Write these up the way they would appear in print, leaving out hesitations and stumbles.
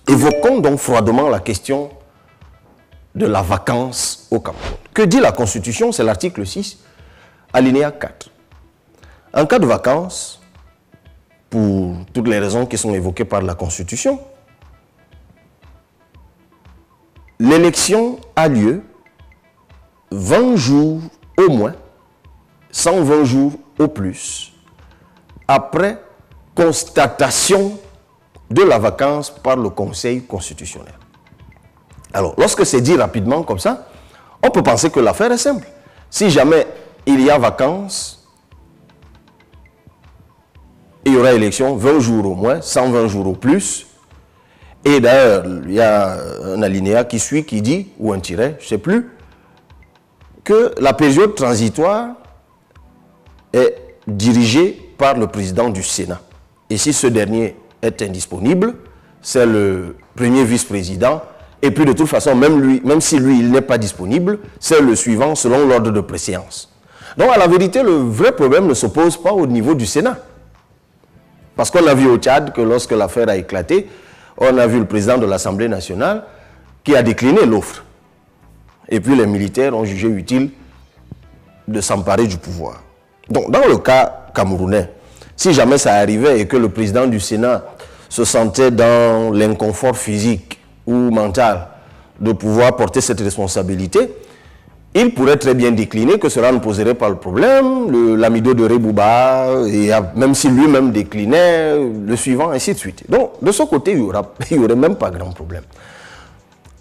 Évoquons donc froidement la question de la vacance au Cameroun. Que dit la Constitution? C'est l'article 6, alinéa 4. En cas de vacances, pour toutes les raisons qui sont évoquées par la Constitution, l'élection a lieu 20 jours au moins, 120 jours au plus, après constatation de la vacance par le Conseil constitutionnel. Alors, lorsque c'est dit rapidement comme ça, on peut penser que l'affaire est simple. Si jamais il y a vacances, il y aura élection 20 jours au moins, 120 jours au plus. Et d'ailleurs, il y a un alinéa qui suit, qui dit, ou un tiret, je ne sais plus, que la période transitoire est dirigée par le président du Sénat. Et si ce dernier est indisponible, c'est le premier vice-président. Et puis de toute façon, même si lui, il n'est pas disponible, c'est le suivant selon l'ordre de préséance. Donc à la vérité, le vrai problème ne se pose pas au niveau du Sénat. Parce qu'on a vu au Tchad que lorsque l'affaire a éclaté, on a vu le président de l'Assemblée nationale qui a décliné l'offre. Et puis les militaires ont jugé utile de s'emparer du pouvoir. Donc dans le cas camerounais, si jamais ça arrivait et que le président du Sénat se sentait dans l'inconfort physique ou mental de pouvoir porter cette responsabilité, il pourrait très bien décliner, que cela ne poserait pas le problème, l'amido de Rebouba, et même si lui-même déclinait, le suivant, ainsi de suite. Donc, de ce côté, il n'y aurait même pas grand problème.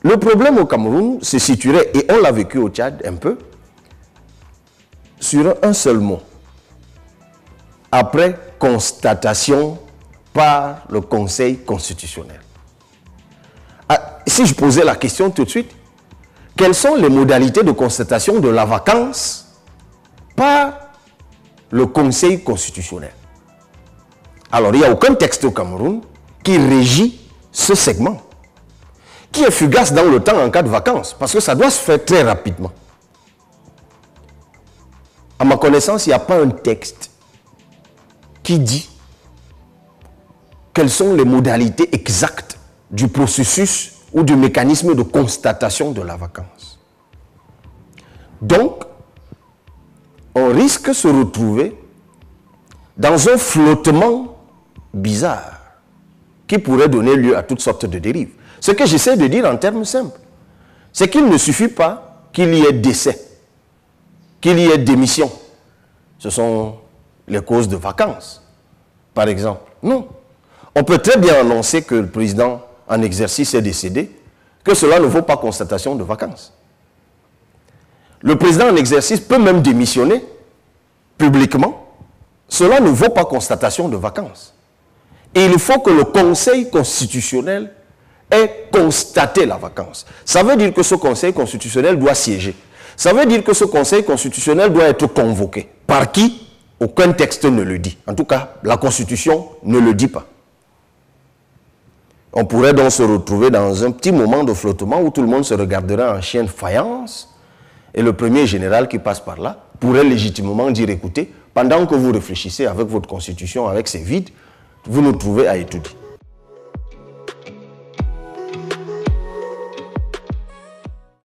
Le problème au Cameroun se situerait, et on l'a vécu au Tchad un peu, sur un seul mot. Après constatation par le Conseil constitutionnel. Si je posais la question tout de suite, quelles sont les modalités de constatation de la vacance par le Conseil constitutionnel? Alors, il n'y a aucun texte au Cameroun qui régit ce segment, qui est fugace dans le temps en cas de vacances, parce que ça doit se faire très rapidement. À ma connaissance, il n'y a pas un texte qui dit quelles sont les modalités exactes du processus ou du mécanisme de constatation de la vacance. Donc, on risque de se retrouver dans un flottement bizarre qui pourrait donner lieu à toutes sortes de dérives. Ce que j'essaie de dire en termes simples, c'est qu'il ne suffit pas qu'il y ait décès, qu'il y ait démission. Ce sont les causes de vacances, par exemple. Non. On peut très bien annoncer que le président en exercice est décédé, que cela ne vaut pas constatation de vacances. Le président en exercice peut même démissionner publiquement. Cela ne vaut pas constatation de vacances. Et il faut que le Conseil constitutionnel ait constaté la vacance. Ça veut dire que ce Conseil constitutionnel doit siéger. Ça veut dire que ce Conseil constitutionnel doit être convoqué. Par qui? Aucun texte ne le dit. En tout cas, la Constitution ne le dit pas. On pourrait donc se retrouver dans un petit moment de flottement où tout le monde se regarderait en chien de faïence et le premier général qui passe par là pourrait légitimement dire, écoutez, pendant que vous réfléchissez avec votre constitution, avec ses vides, vous nous trouvez à étudier.